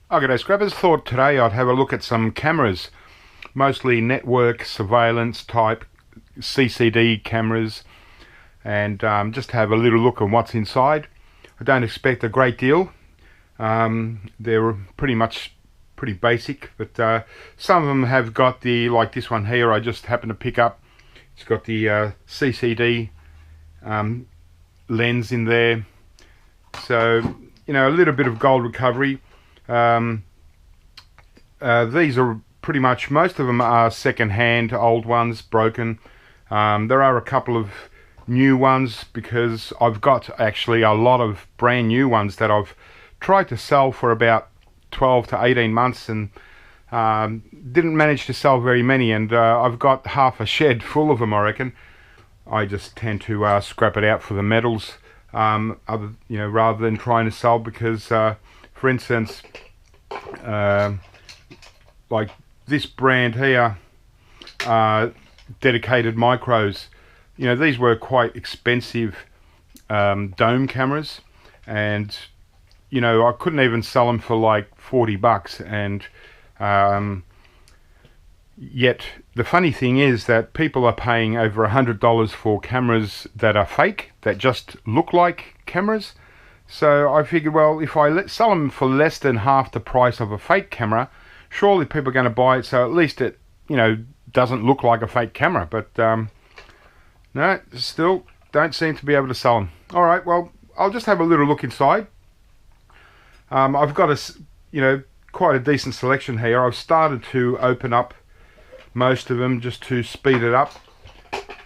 Okay, Scrappers, thought today I'd have a look at some cameras, mostly network surveillance type CCD cameras, and just have a little look at what's inside. I don't expect a great deal. They're pretty basic, but some of them have got like this one here I just happened to pick up. It's got the CCD lens in there, so a little bit of gold recovery. These are pretty much, most of them are second-hand, old ones, broken. There are a couple of new ones because I've got actually a lot of brand new ones that I've tried to sell for about 12 to 18 months and didn't manage to sell very many, and I've got half a shed full of them, I reckon. I just tend to scrap it out for the metals, rather than trying to sell, because for instance, like this brand here, Dedicated Micros, these were quite expensive dome cameras, and I couldn't even sell them for like $40, and yet the funny thing is that people are paying over $100 for cameras that are fake, that just look like cameras. So I figured, well, if I sell them for less than half the price of a fake camera, surely people are going to buy it, so at least it doesn't look like a fake camera. But no, still don't seem to be able to sell them. Alright, well, I'll just have a little look inside. I've got quite a decent selection here. I've started to open up most of them just to speed it up.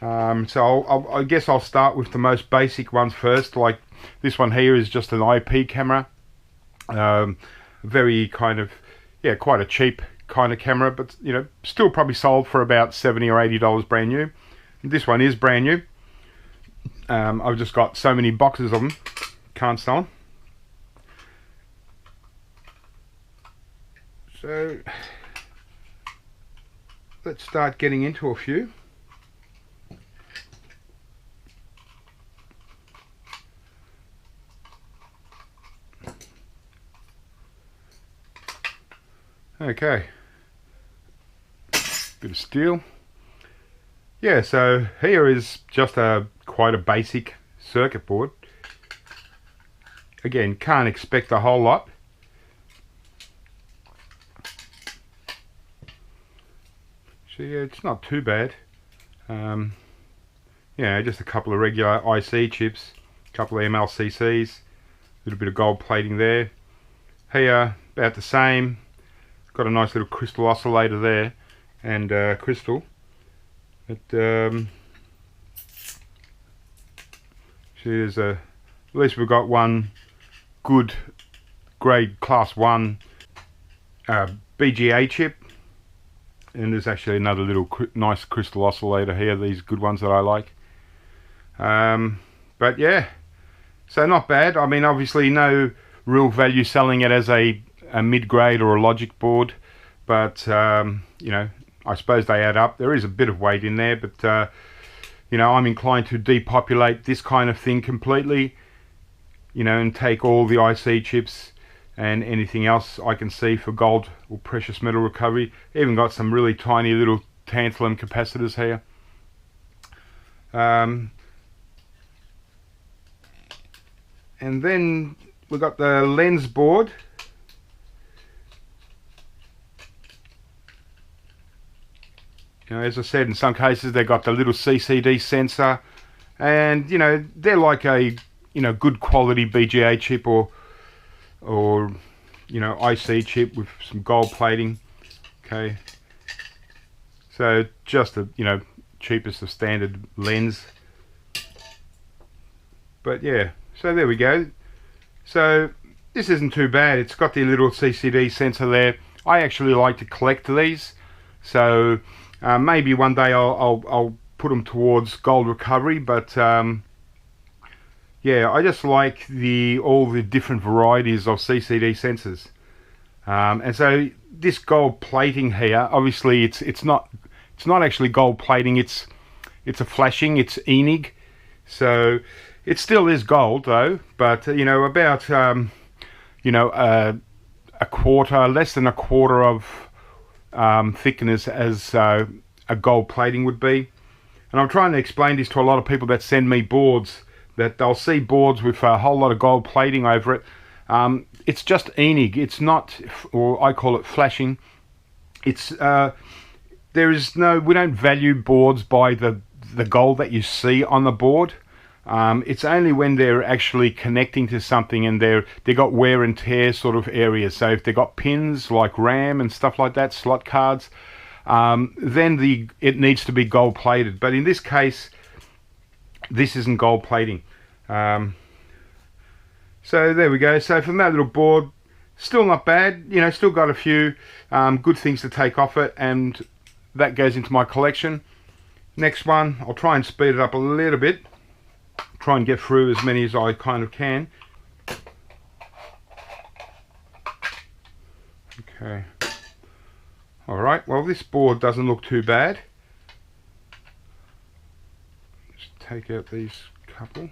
So I guess I'll start with the most basic ones first. Like this one here is just an IP camera. Very quite a cheap kind of camera, but still probably sold for about $70 or $80 brand new. This one is brand new. I've just got so many boxes of them, can't sell them. So let's start getting into a few. Okay, bit of steel. Yeah, so here is just quite a basic circuit board. Again, can't expect a whole lot. So yeah, it's not too bad. Just a couple of regular IC chips, a couple of MLCCs, a little bit of gold plating there. Here, about the same. Got a nice little crystal oscillator there, and crystal. At least we've got one good grade class 1 BGA chip, and there's actually another little nice crystal oscillator here, these good ones that I like. But yeah, so not bad. I mean, obviously no real value selling it as a mid-grade or a logic board, but I suppose they add up. There is a bit of weight in there, but I'm inclined to depopulate this kind of thing completely, and take all the IC chips and anything else I can see for gold or precious metal recovery. Even got some really tiny little tantalum capacitors here. And then we've got the lens board. As I said, in some cases they got the little CCD sensor, and they're like a good quality BGA chip or IC chip with some gold plating. Okay, so just the cheapest of standard lens. But yeah, so there we go. So this isn't too bad. It's got the little CCD sensor there. I actually like to collect these, so maybe one day I'll put them towards gold recovery, but yeah, I just like all the different varieties of CCD sensors. And so this gold plating here, obviously it's not actually gold plating. It's a flashing. It's ENIG, so it still is gold though. But about a quarter, less than a quarter of thickness as a gold plating would be. And I'm trying to explain this to a lot of people that send me boards, that they'll see boards with a whole lot of gold plating over it. It's just enig. It's not, or I call it flashing. It's there is no, we don't value boards by the gold that you see on the board. It's only when they're actually connecting to something and they got wear and tear sort of areas. So if they got pins like RAM and stuff like that, slot cards, then it needs to be gold plated. But in this case, this isn't gold plating. So there we go. So from that little board, still not bad. You know, still got a few good things to take off it, and that goes into my collection. Next one, I'll try and speed it up a little bit. Try and get through as many as I kind of can. Okay. Alright, well this board doesn't look too bad. Just take out these couple.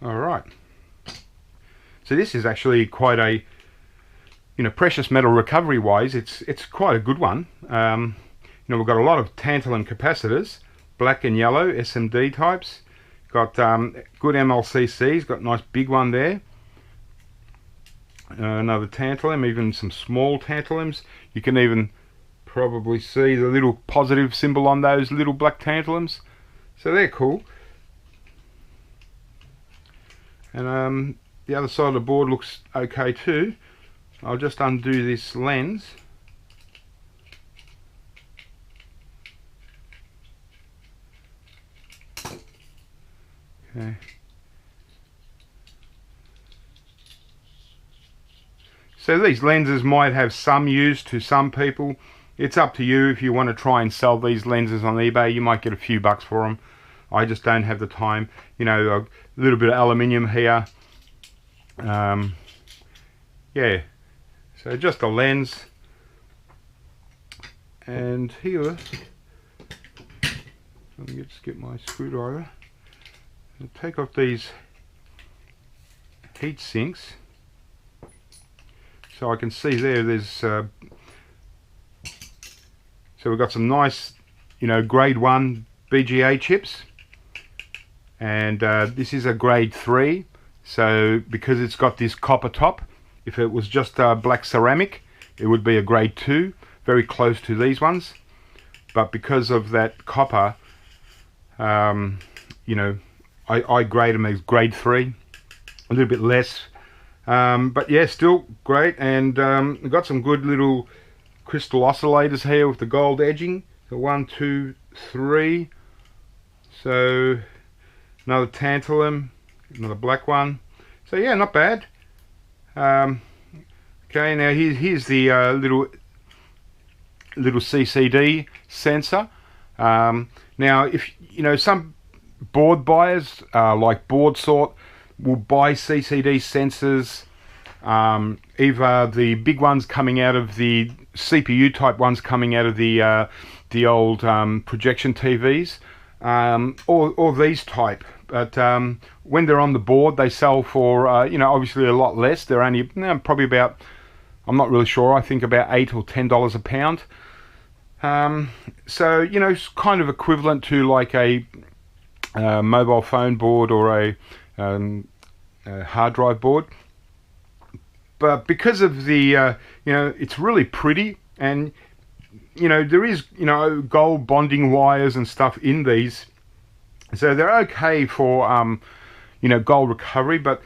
Alright. So this is actually quite a, you know, precious metal recovery wise, it's quite a good one. You know, we've got a lot of tantalum capacitors, black and yellow SMD types. Got good MLCCs, got a nice big one there. Another tantalum, even some small tantalums. You can even probably see the little positive symbol on those little black tantalums. So they're cool. And the other side of the board looks okay too. I'll just undo this lens. Okay. So these lenses might have some use to some people. It's up to you if you want to try and sell these lenses on eBay. You might get a few bucks for them. I just don't have the time. You know, a little bit of aluminium here. Yeah. So just a lens. And here, let me just get my screwdriver. I'll take off these heat sinks, so I can see there's so we've got some nice, you know, grade 1 BGA chips, and this is a grade 3. So because it's got this copper top, if it was just black ceramic, it would be a grade 2, very close to these ones. But because of that copper, you know, I grade them as grade 3, a little bit less, but yeah, still great. And we've got some good little crystal oscillators here with the gold edging. So 1, 2, 3. So another tantalum, another black one. So yeah, not bad. Okay, now here's the little CCD sensor. Now, if you know, some board buyers like Board Sort will buy CCD sensors, either the big ones coming out of the CPU type ones coming out of the old projection TVs, or these type. But when they're on the board, they sell for you know, obviously a lot less. They're only probably about, I'm not really sure, I think about $8 or $10 a pound. So you know, it's kind of equivalent to like a mobile phone board or a hard drive board. But because of the you know, it's really pretty, and you know, there is, you know, gold bonding wires and stuff in these, so they're okay for you know, gold recovery. But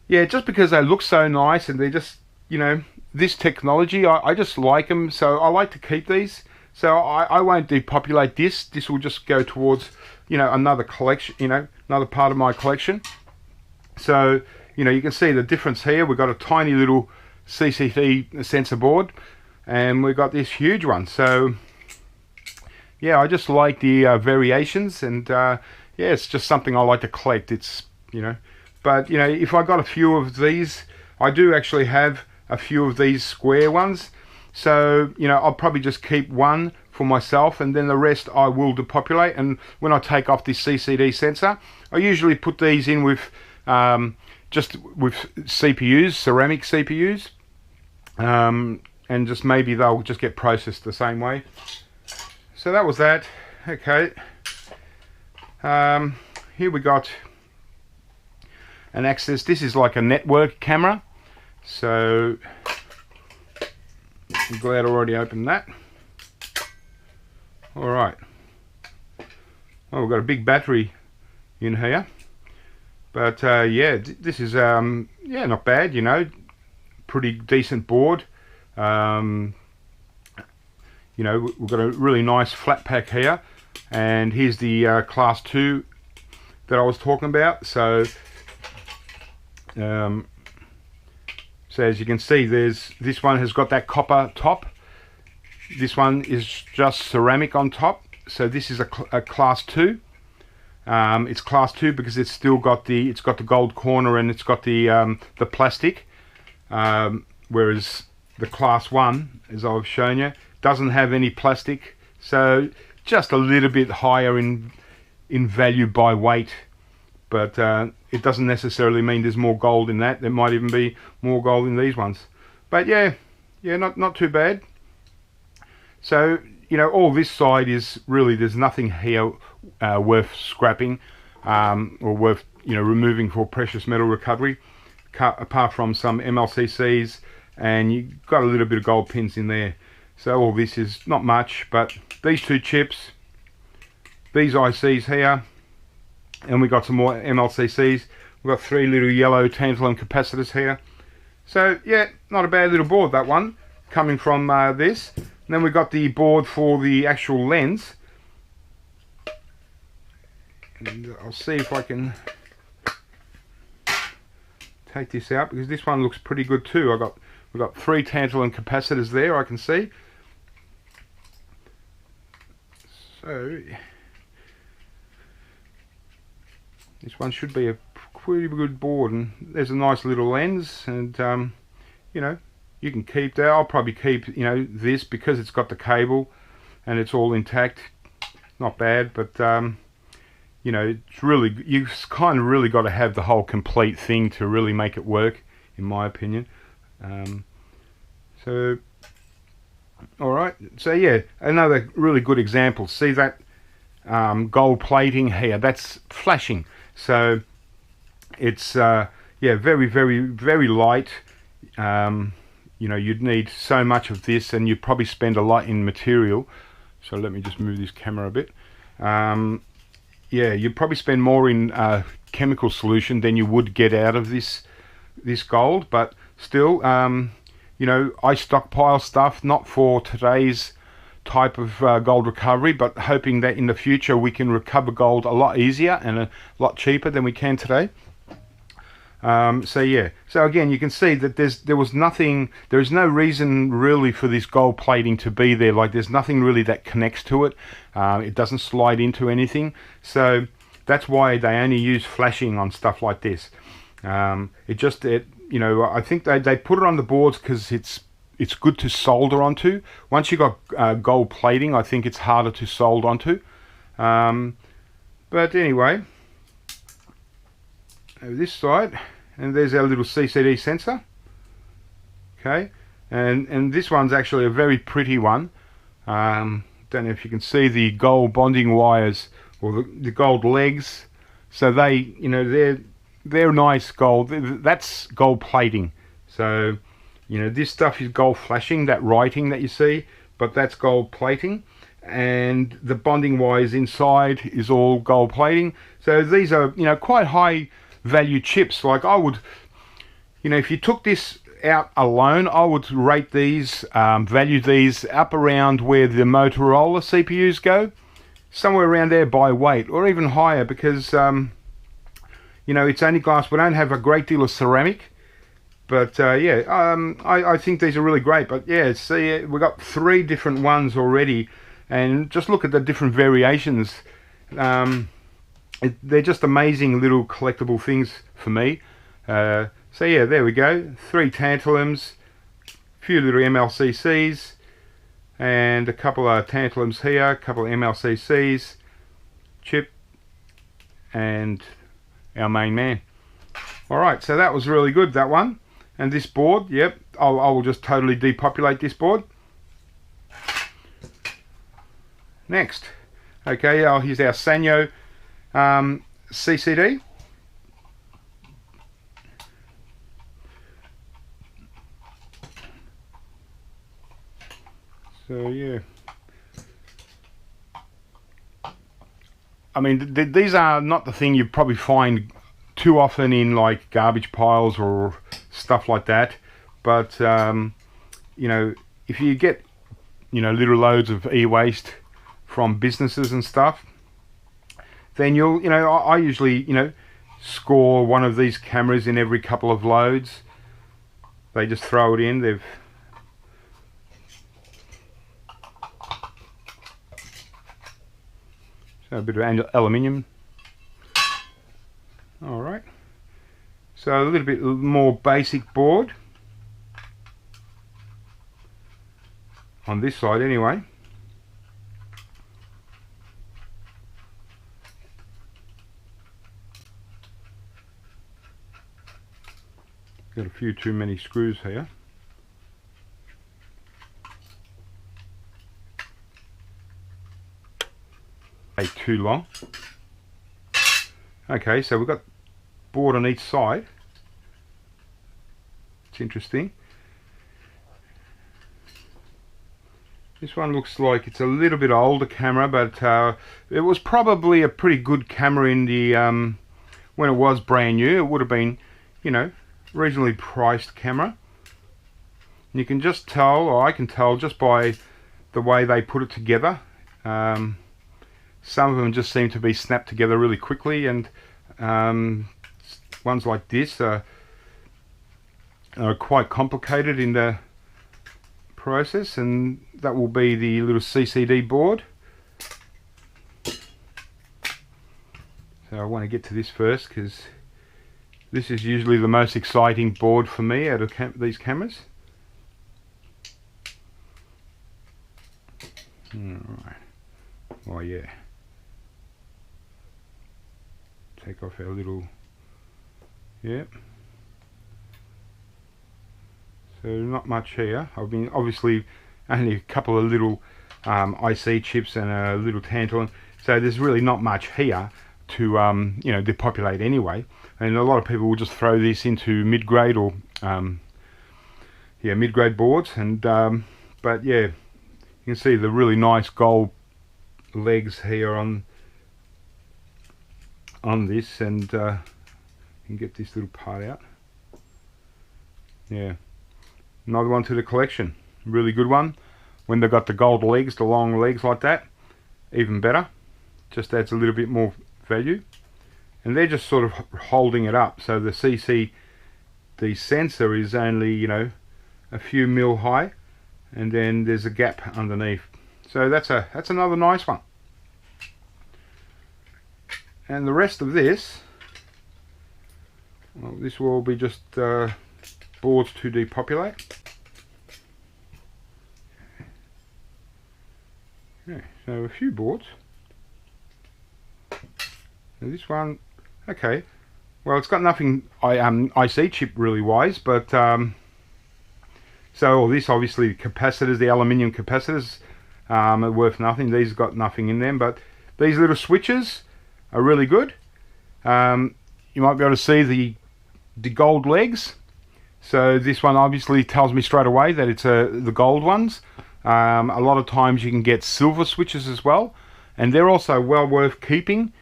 yeah, just because they look so nice and they're just, you know, this technology, I just like them, so I like to keep these. So I won't depopulate this. This will just go towards, you know, another collection, you know, another part of my collection. So, you know, you can see the difference here. We've got a tiny little CCD sensor board, and we've got this huge one. So yeah, I just like the variations, and yeah, it's just something I like to collect. It's, you know, but you know, if I got a few of these, I do actually have a few of these square ones. So, you know, I'll probably just keep one for myself, and then the rest I will depopulate. And when I take off this CCD sensor, I usually put these in with just with CPUs, ceramic CPUs, and just maybe they'll just get processed the same way. So that was that. Okay. Here we got an access. This is like a network camera. So I'm glad I already opened that. All right. Oh, we've got a big battery in here. But yeah, this is yeah, not bad, you know, pretty decent board. You know, we've got a really nice flat pack here, and here's the class 2 that I was talking about. So so as you can see, this one has got that copper top. This one is just ceramic on top. So this is a class 2. It's class 2 because it's still got the gold corner and it's got the plastic, whereas the class 1, as I've shown you, doesn't have any plastic. So just a little bit higher in value by weight, but it doesn't necessarily mean there's more gold in that. There might even be more gold in these ones. But yeah, not too bad. So, you know, all this side is really, there's nothing here worth scrapping or worth, you know, removing for precious metal recovery, apart from some MLCCs, and you got a little bit of gold pins in there. So all this is not much, but these 2 chips, these ICs here, and we got some more MLCCs. We've got 3 little yellow tantalum capacitors here. So yeah, not a bad little board, that one, coming from this. And then we got the board for the actual lens. And I'll see if I can take this out, because this one looks pretty good too. We've got 3 tantalum capacitors there, I can see. So this one should be a pretty good board, and there's a nice little lens, and you know, you can keep that. I'll probably keep, you know, this because it's got the cable and it's all intact. Not bad, but you know, it's really, you've kind of really got to have the whole complete thing to really make it work, in my opinion. So alright, so yeah, another really good example. See that gold plating here, that's flashing. So it's yeah, very light. You know, you'd need so much of this, and you'd probably spend a lot in material. So let me just move this camera a bit. Yeah, you'd probably spend more in chemical solution than you would get out of this gold, but still, you know, I stockpile stuff not for today's type of gold recovery, but hoping that in the future we can recover gold a lot easier and a lot cheaper than we can today. So yeah, so again, you can see that there is no reason really for this gold plating to be there. Like, there's nothing really that connects to it. It doesn't slide into anything, so that's why they only use flashing on stuff like this. You know, I think they put it on the boards because it's good to solder onto. Once you got gold plating, I think it's harder to solder onto. But anyway, over this side, and there's our little CCD sensor. Okay, and this one's actually a very pretty one. Don't know if you can see the gold bonding wires, or the gold legs. So they, you know, they're nice gold. That's gold plating. So, you know, this stuff is gold flashing, that writing that you see, but that's gold plating. And the bonding wires inside is all gold plating. So these are, you know, quite high value chips. Like, I would, you know, if you took this out alone, I would rate these, value these up around where the Motorola CPUs go, somewhere around there by weight, or even higher, because you know, it's only glass. We don't have a great deal of ceramic, but yeah, I think these are really great. But yeah, see, we've got 3 different ones already, and just look at the different variations. They're just amazing little collectible things for me. So yeah, there we go. 3 tantalums, a few little MLCCs, and a couple of tantalums here, a couple of MLCCs, chip, and our main man. Alright, so that was really good, that one. And this board, yep, I will just totally depopulate this board. Next, okay, here's our Sanyo CCD. So yeah, I mean these are not the thing you probably find too often in like garbage piles or stuff like that, but you know, if you get, you know, little loads of e-waste from businesses and stuff, then you'll, you know, I usually, you know, score one of these cameras in every couple of loads. They just throw it in. They've so a bit of aluminium. All right. So a little bit more basic board on this side anyway. Got a few too many screws here. Too long. Okay, so we've got board on each side. It's interesting. This one looks like it's a little bit older camera, but it was probably a pretty good camera in the when it was brand new. It would have been, you know, reasonably priced camera. And you can just tell, or I can tell just by the way they put it together. Some of them just seem to be snapped together really quickly, and ones like this are quite complicated in the process, and that will be the little CCD board. So I want to get to this first because this is usually the most exciting board for me out of these cameras. Alright. Oh yeah. Take off our little, yep. So not much here. I've been obviously only a couple of little IC chips and a little tantalum. So there's really not much here to you know, depopulate anyway. And a lot of people will just throw this into mid-grade or yeah, mid-grade boards. And but yeah, you can see the really nice gold legs here on this, and you can get this little part out. Yeah, another one to the collection. Really good one. When they've got the gold legs, the long legs like that, even better. Just adds a little bit more value. And they're just sort of holding it up. So the CCD sensor is only, you know, a few mil high, and then there's a gap underneath. So that's another nice one. And the rest of this, well, this will be just boards to depopulate. Okay, so a few boards. Now this one, okay, well, it's got nothing IC chip really wise, but so all this, obviously capacitors, the aluminium capacitors, are worth nothing. These got nothing in them, but these little switches are really good. You might be able to see the gold legs. So this one obviously tells me straight away that it's the gold ones. A lot of times you can get silver switches as well, and they're also well worth keeping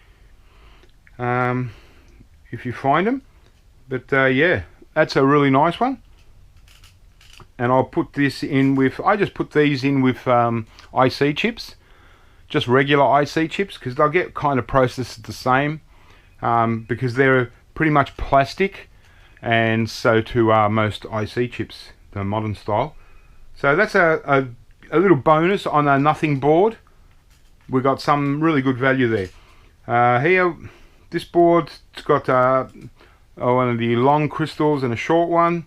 if you find them. But yeah, that's a really nice one. And I'll put this in with, I just put these in with IC chips, just regular IC chips, because they'll get kind of processed the same, because they're pretty much plastic, and so too are most IC chips, the modern style. So that's a little bonus on a nothing board. We got some really good value there. Here, this board's got one of the long crystals and a short one.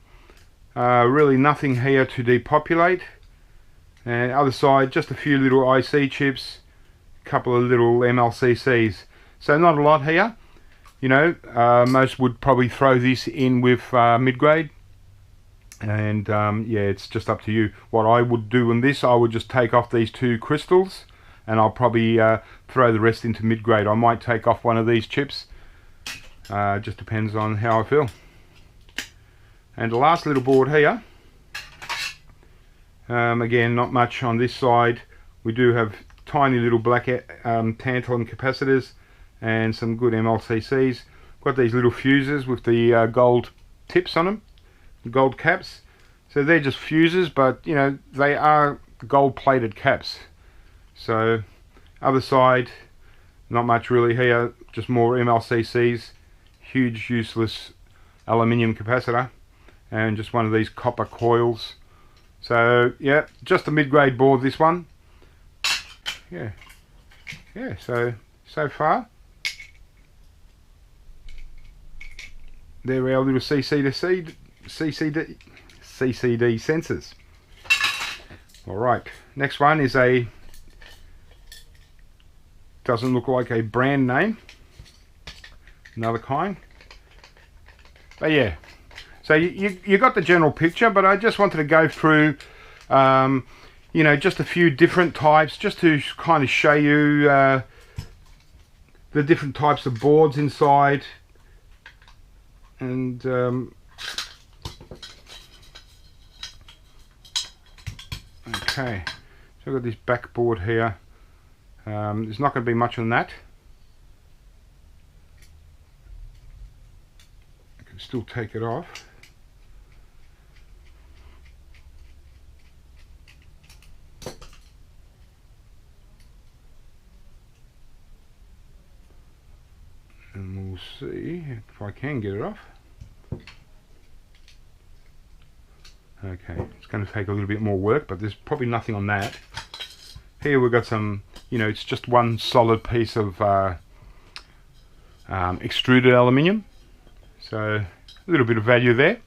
Really nothing here to depopulate. And other side, just a few little IC chips, a couple of little MLCCs. So not a lot here. You know, most would probably throw this in with mid-grade, and yeah, it's just up to you. What I would do in this, I would just take off these two crystals, and I'll probably throw the rest into mid-grade. I might take off one of these chips, just depends on how I feel. And the last little board here, again, not much on this side. We do have tiny little black tantalum capacitors and some good MLCCs. Got these little fuses with the gold tips on them, the gold caps. So they're just fuses, but you know, they are gold plated caps. So other side, not much really here, just more MLCCs, huge useless aluminium capacitor, and just one of these copper coils. So yeah, just a mid-grade board, this one. Yeah, so far there are our little CCD sensors. Alright, next one is doesn't look like a brand name, another kind, but yeah, so you got the general picture, but I just wanted to go through you know, just a few different types, just to kind of show you the different types of boards inside. And okay, so I've got this backboard here. There's not going to be much on that. I can still take it off. And we'll see if I can get it off. Okay, it's going to take a little bit more work, but there's probably nothing on that. Here we've got some, you know, it's just one solid piece of extruded aluminium. So a little bit of value there.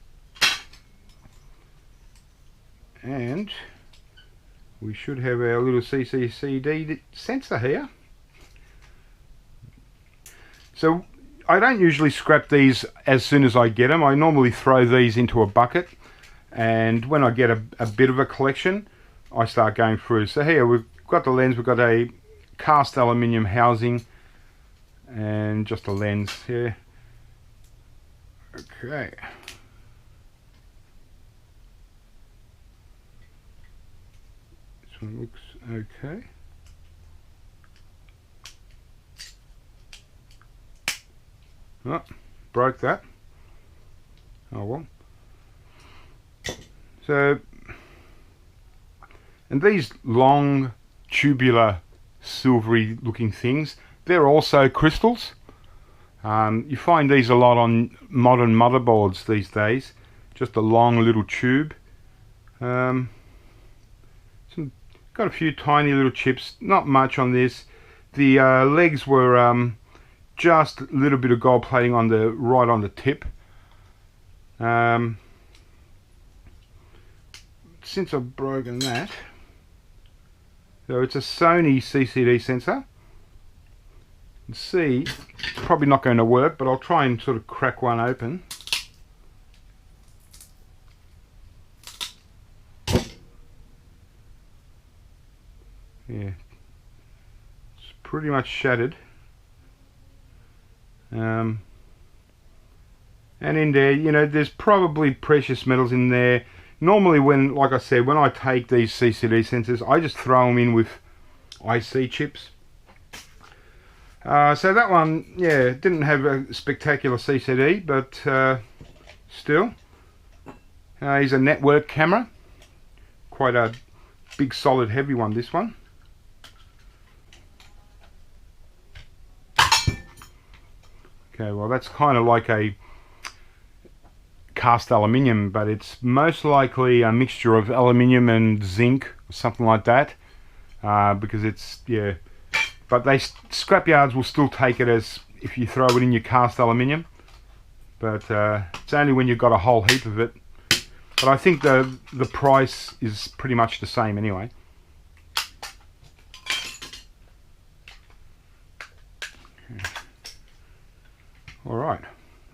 And we should have our little CCD sensor here. So I don't usually scrap these as soon as I get them. I normally throw these into a bucket, and when I get a bit of a collection, I start going through. So here we've got the lens, we've got a cast aluminium housing and just a lens here. Okay. This one looks okay. Oh, broke that. Oh well. So, and these long tubular silvery looking things, they're also crystals. You find these a lot on modern motherboards these days, just a long little tube. Got a few tiny little chips, not much on this. The legs were just a little bit of gold plating on the right on the tip. Since I've broken that, so it's a Sony CCD sensor. You can see, probably not going to work, but I'll try and sort of crack one open. Yeah, it's pretty much shattered. And in there, you know, there's probably precious metals in there. Normally when, like I said, when I take these CCD sensors, I just throw them in with IC chips. So that one, yeah, didn't have a spectacular CCD, but still. Here's a network camera. Quite a big, solid, heavy one, this one. Okay, well that's kind of like a cast aluminium, but it's most likely a mixture of aluminium and zinc or something like that, because it's, yeah, but they scrapyards will still take it as if you throw it in your cast aluminium, but it's only when you've got a whole heap of it. But I think the price is pretty much the same anyway.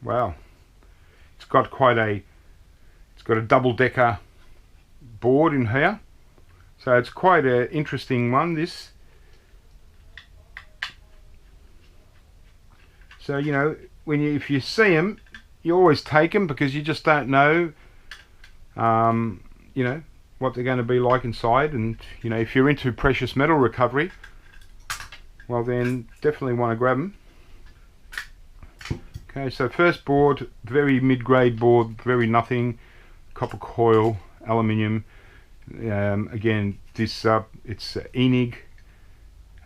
wow, it's got a double-decker board in here, so it's quite an interesting one, this. So, you know, if you see them, you always take them, because you just don't know, you know, what they're going to be like inside. And, you know, if you're into precious metal recovery, well then definitely want to grab them. Okay, so first board, very mid-grade board, very nothing, copper coil, aluminium. Again, this it's Enig.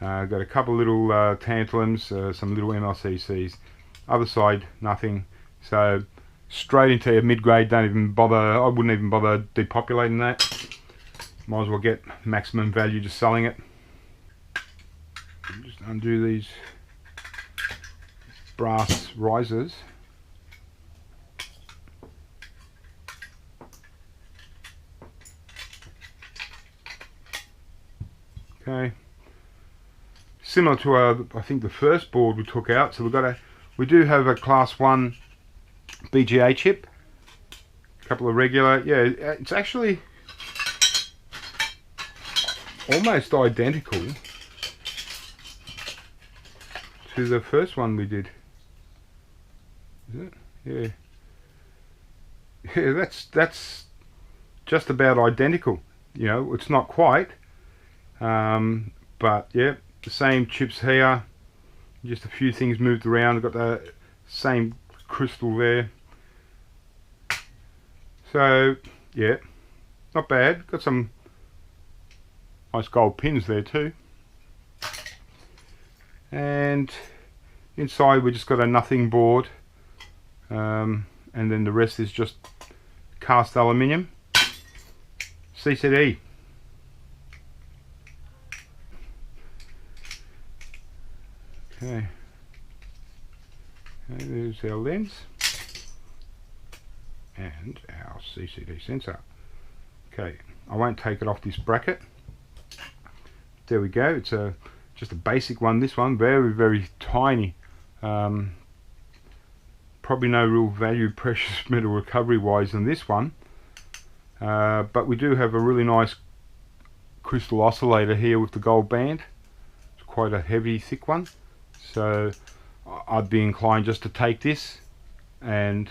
Got a couple little tantalums, some little MLCCs. Other side, nothing. So straight into a mid-grade. Don't even bother. I wouldn't even bother depopulating that. Might as well get maximum value just selling it. Just undo these brass risers. Okay. Similar to I think the first board we took out. So we do have a class 1 BGA chip, a couple of regular. Yeah, it's actually almost identical to the first one we did. Is it? Yeah. Yeah, that's just about identical. You know, it's not quite, but yeah, the same chips here. Just a few things moved around. Got the same crystal there. So yeah, not bad. Got some nice gold pins there too. And inside we just got a nothing board, and then the rest is just cast aluminium. CCD. Okay. Okay, there's our lens and our CCD sensor. Okay, I won't take it off this bracket. There we go. It's just a basic one. This one very tiny. Probably no real value precious metal recovery wise in this one, but we do have a really nice crystal oscillator here with the gold band. It's quite a heavy, thick one, so I'd be inclined just to take this and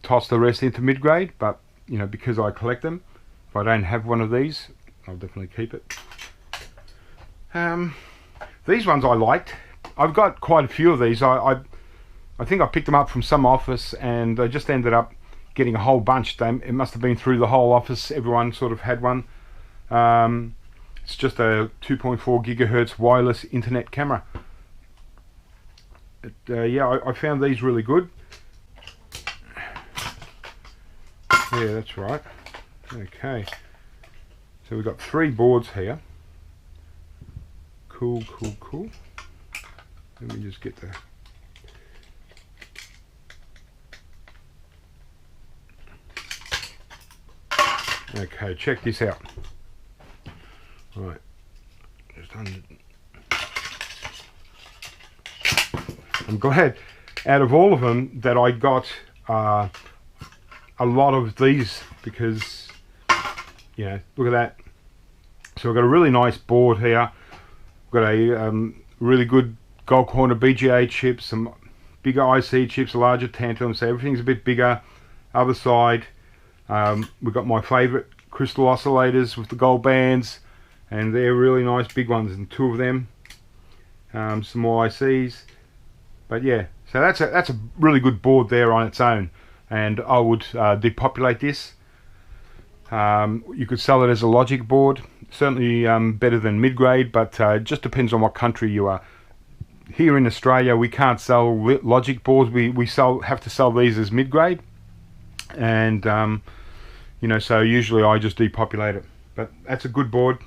toss the rest into mid-grade. But you know, because I collect them, if I don't have one of these, I'll definitely keep it. These ones I liked. I've got quite a few of these. I think I picked them up from some office, and I just ended up getting a whole bunch. It must have been through the whole office. Everyone sort of had one. It's just a 2.4 gigahertz wireless internet camera. Yeah, I found these really good. Yeah, that's right. Okay, so we've got 3 boards here. Cool. Let me just get the... Okay, check this out. Right, just I'm glad out of all of them that I got a lot of these, because you know, look at that. So I've got a really nice board here. Got a really good gold corner BGA chips, some bigger IC chips, larger tantalum, so everything's a bit bigger. Other side, we've got my favourite crystal oscillators with the gold bands, and they're really nice big ones, and 2 of them. Some more ICs, but yeah, so that's a really good board there on its own, and I would depopulate this. You could sell it as a logic board, certainly better than mid-grade, but it just depends on what country you are. Here in Australia, we can't sell logic boards. We have to sell these as mid-grade, and you know, so usually I just depopulate it. But that's a good board.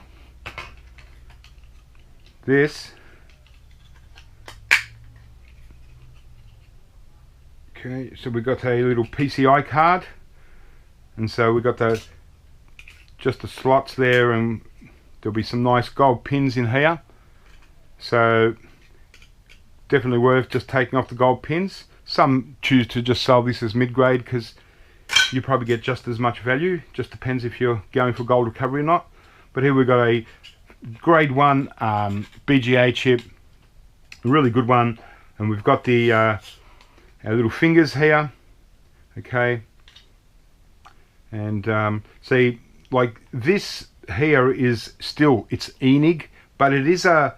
This, okay, so we got a little PCI card, and so we got just the slots there, and there'll be some nice gold pins in here, so definitely worth just taking off the gold pins. Some choose to just sell this as mid-grade because you probably get just as much value. Just depends if you're going for gold recovery or not. But here we've got a grade 1 BGA chip, a really good one, and we've got the our little fingers here, okay, and see, like this here is still, it's ENIG, but it is a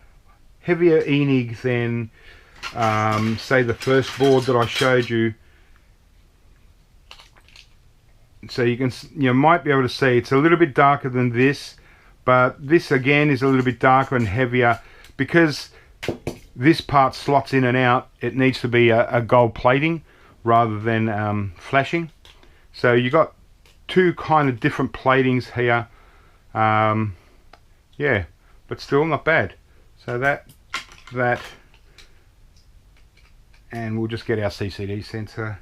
heavier ENIG than say the first board that I showed you. So you might be able to see it's a little bit darker than this, but this again is a little bit darker and heavier because this part slots in and out. It needs to be a gold plating rather than flashing. So you got two kind of different platings here. Yeah, but still not bad. So that, and we'll just get our CCD sensor.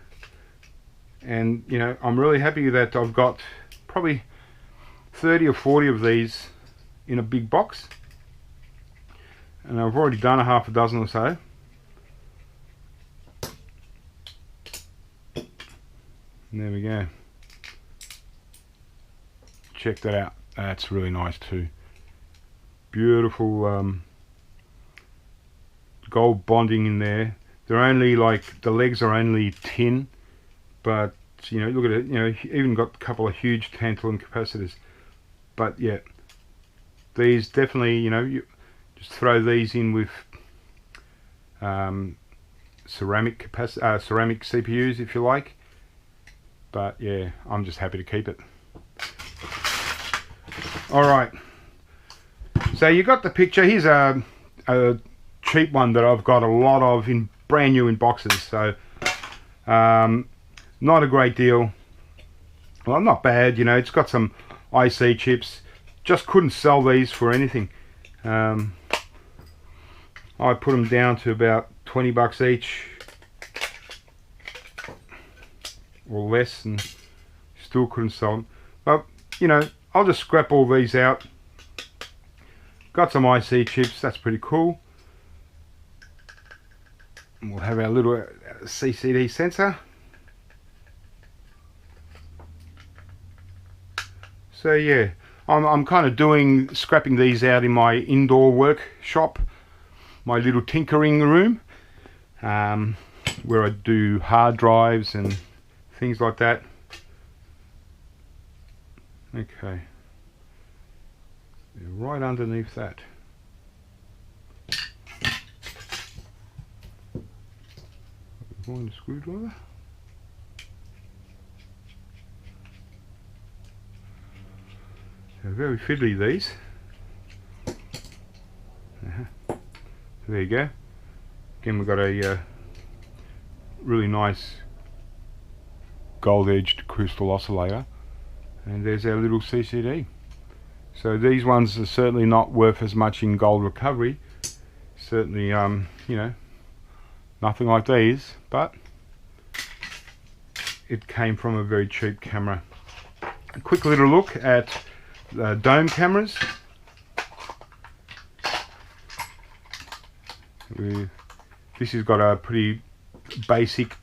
And you know, I'm really happy that I've got probably 30 or 40 of these in a big box, and I've already done a half a dozen or so. And there we go. Check that out. That's really nice too. Beautiful gold bonding in there. They're only like, the legs are only tin, but you know, look at it, you know, even got a couple of huge tantalum capacitors. But yeah, these definitely, you know, you just throw these in with ceramic CPUs if you like. But yeah, I'm just happy to keep it. Alright, so you got the picture. Here's a cheap one that I've got a lot of, in brand new in boxes. So not a great deal. Well, not bad, you know, it's got some IC chips. Just couldn't sell these for anything. I put them down to about 20 bucks each or less, and still couldn't sell them. But you know, I'll just scrap all these out. Got some IC chips, that's pretty cool. And we'll have our little CCD sensor. So yeah, I'm kind of scrapping these out in my indoor workshop, my little tinkering room, where I do hard drives and things like that. Okay, right underneath that. Find a screwdriver. They're very fiddly, these. There you go. Again, we've got a really nice gold-edged crystal oscillator, and there's our little CCD. So these ones are certainly not worth as much in gold recovery. Certainly, you know, nothing like these, but it came from a very cheap camera. A quick little look at dome cameras. This has got a pretty basic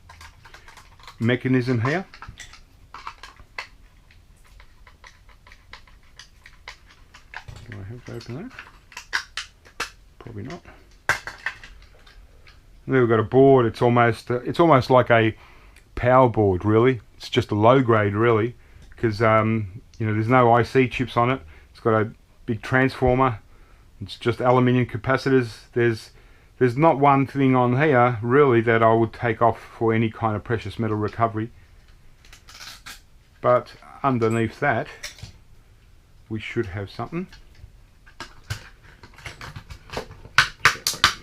mechanism here. Do I have to open that? Probably not. And there we've got a board. It's almost like a power board, really. It's just a low grade, really, because you know, there's no IC chips on it. It's got a big transformer. It's just aluminium capacitors. There's not one thing on here really that I would take off for any kind of precious metal recovery. But underneath that, we should have something.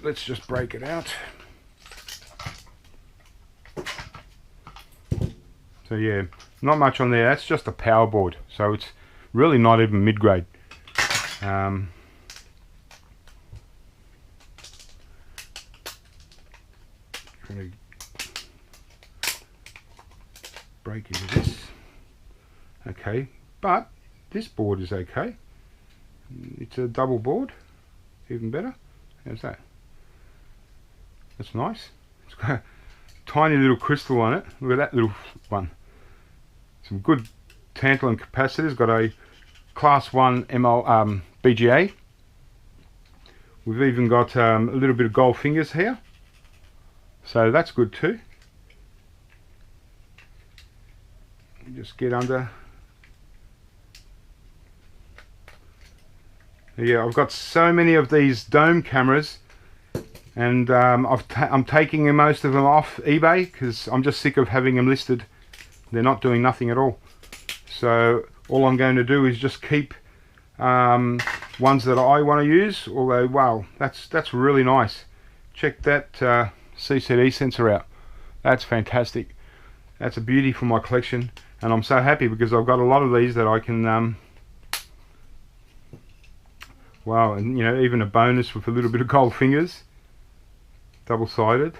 Let's just break it out. So yeah, not much on there. That's just a power board, so it's really not even mid-grade. Trying to break into this. Okay, but this board is okay. It's a double board, even better. How's that? That's nice. It's got tiny little crystal on it. Look at that little one. Some good tantalum capacitors. Got a class 1 BGA. We've even got a little bit of gold fingers here, so that's good too. Just get under. Yeah, I've got so many of these dome cameras, and I'm taking most of them off eBay because I'm just sick of having them listed. They're not doing nothing at all. So all I'm going to do is just keep ones that I want to use. Although, wow, that's really nice. Check that CCD sensor out. That's fantastic. That's a beauty for my collection, and I'm so happy because I've got a lot of these that I can wow, and you know, even a bonus with a little bit of gold fingers, double-sided,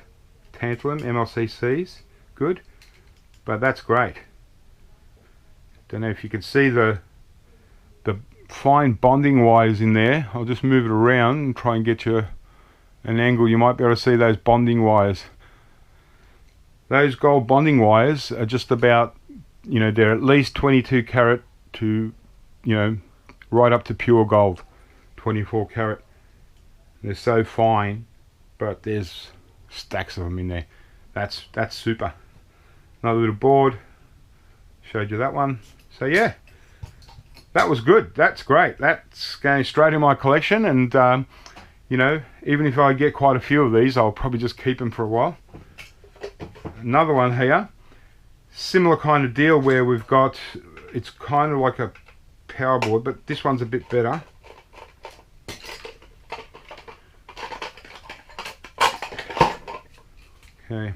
tantalum, MLCCs, good. But that's great. Don't know if you can see the fine bonding wires in there. I'll just move it around and try and get you an angle. You might be able to see those bonding wires. Those gold bonding wires are just about, you know, they're at least 22 carat to, you know, right up to pure gold, 24 carat. They're so fine, but there's stacks of them in there. That's super. Another little board, showed you that one. So yeah, that was good. That's great. That's going straight in my collection, and you know, even if I get quite a few of these, I'll probably just keep them for a while. Another one here, similar kind of deal where we've got, it's kind of like a power board, but this one's a bit better. Okay.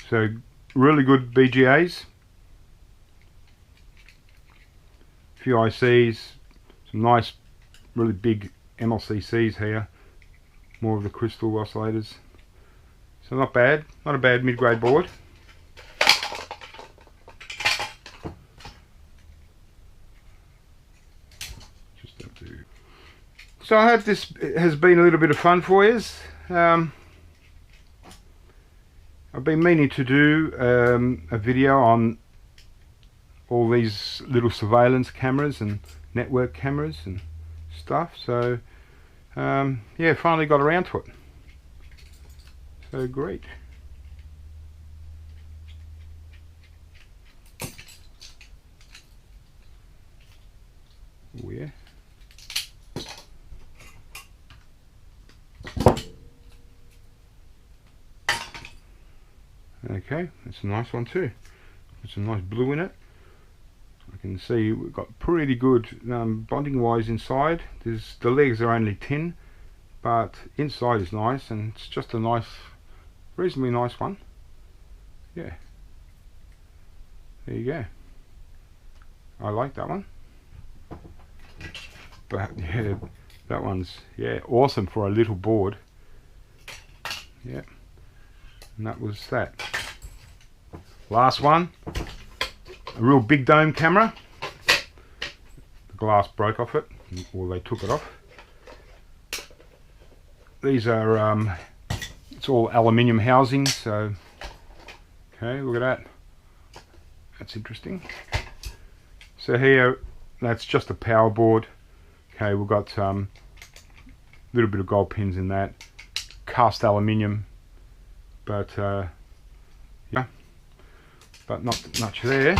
So really good BGAs, a few ICs, some nice really big MLCCs here, more of the crystal oscillators. So not bad, not a bad mid-grade board. Just have to. So I hope this has been a little bit of fun for you. I've been meaning to do a video on all these little surveillance cameras and network cameras and stuff, so yeah, finally got around to it. So great. Oh yeah. Okay, that's a nice one too. Got some nice blue in it. I can see we've got pretty good bonding wires inside. The legs are only tin, but inside is nice, and it's just a nice, reasonably nice one. Yeah, there you go. I like that one. But yeah, that one's, yeah, awesome for a little board. Yeah, and that was that. Last one, a real big dome camera. The glass broke off it, or they took it off. These are, it's all aluminium housing, so, okay, look at that. That's interesting. So here, that's just a power board. Okay, we've got a little bit of gold pins in that. Cast aluminium, but yeah, but not much there.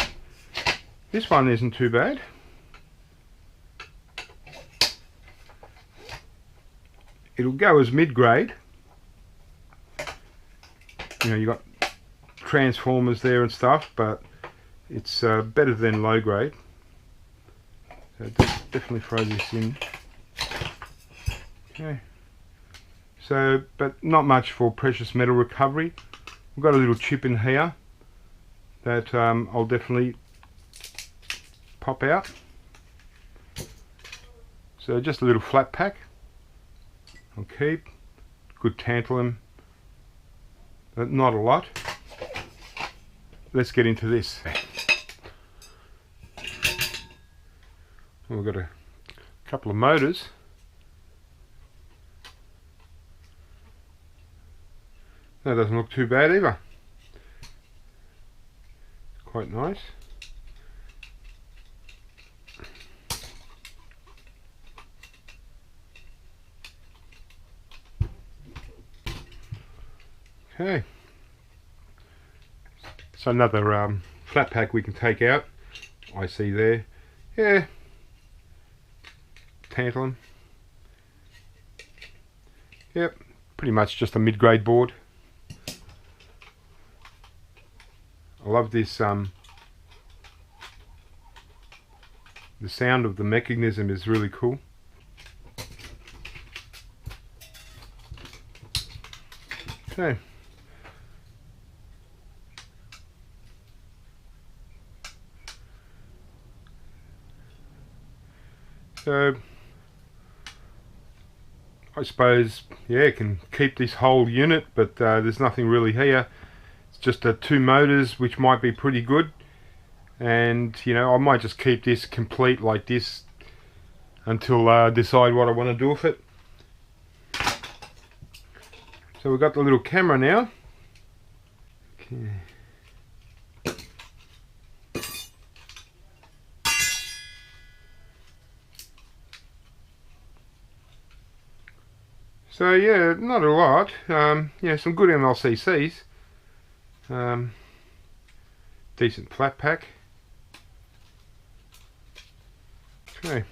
This one isn't too bad. It'll go as mid-grade. You know, you got transformers there and stuff, but it's better than low grade. So definitely throw this in. Okay. So, but not much for precious metal recovery. We've got a little chip in here that I'll definitely pop out. So just a little flat pack. I'll keep. Good tantalum, but not a lot. Let's get into this. We've got a couple of motors. That doesn't look too bad either. Quite nice. Okay. So another flat pack we can take out. I see there. Yeah. Tantalum. Yep. Pretty much just a mid-grade board. I love this. The sound of the mechanism is really cool. Okay. So I suppose, yeah, it can keep this whole unit, but there's nothing really here. It's just two motors, which might be pretty good. And you know, I might just keep this complete like this until I decide what I want to do with it. So we've got the little camera now. Okay. So yeah, not a lot. Yeah, some good MLCCs. Decent flat pack. Okay.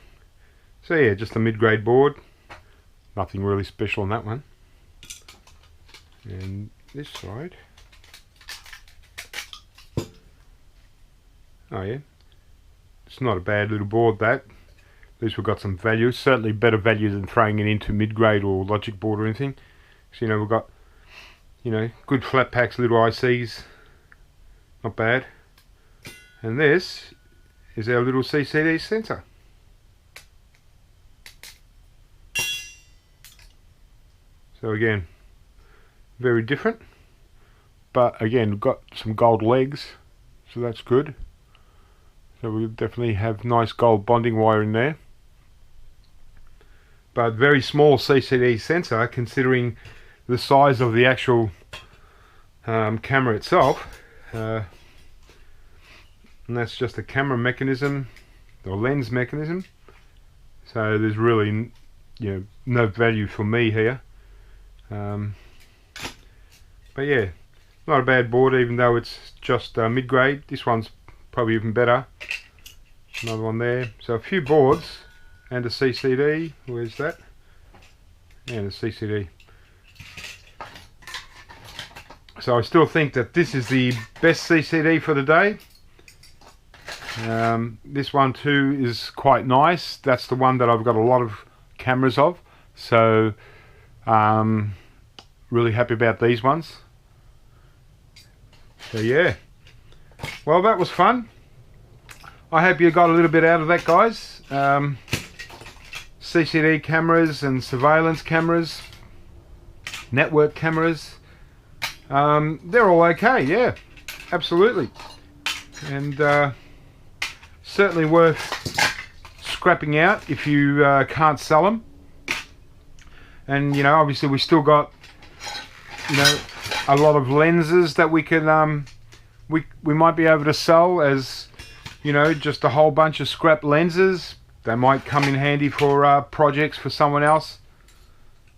So yeah, just a mid-grade board. Nothing really special on that one. And this side. Oh yeah. It's not a bad little board, that. At least we've got some value. Certainly better value than throwing it into mid-grade or logic board or anything. So you know, we've got, you know, good flat packs, little ICs. Not bad. And this is our little CCD sensor. So again, very different. But again, we've got some gold legs, so that's good. So we'll definitely have nice gold bonding wire in there. But very small CCD sensor considering the size of the actual camera itself. And that's just a camera mechanism or lens mechanism. So there's really, you know, no value for me here. But yeah, not a bad board, even though it's just mid-grade. This one's probably even better. Another one there. So a few boards and a CCD. Where's that? And a CCD. So I still think that this is the best CCD for the day. This one too is quite nice. That's the one that I've got a lot of cameras of. So really happy about these ones. So yeah, well, that was fun. I hope you got a little bit out of that, guys. CCD cameras and surveillance cameras, network cameras, they're all okay, yeah, absolutely. And certainly worth scrapping out if you can't sell them. And you know, obviously we still got, you know, a lot of lenses that we can we might be able to sell as, you know, just a whole bunch of scrap lenses. They might come in handy for projects for someone else.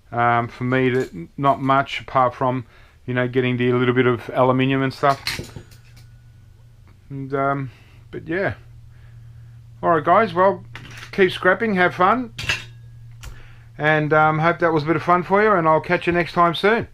For me, not much, apart from, you know, getting the little bit of aluminium and stuff. And but yeah, all right, guys. Well, keep scrapping, have fun, and hope that was a bit of fun for you. And I'll catch you next time soon.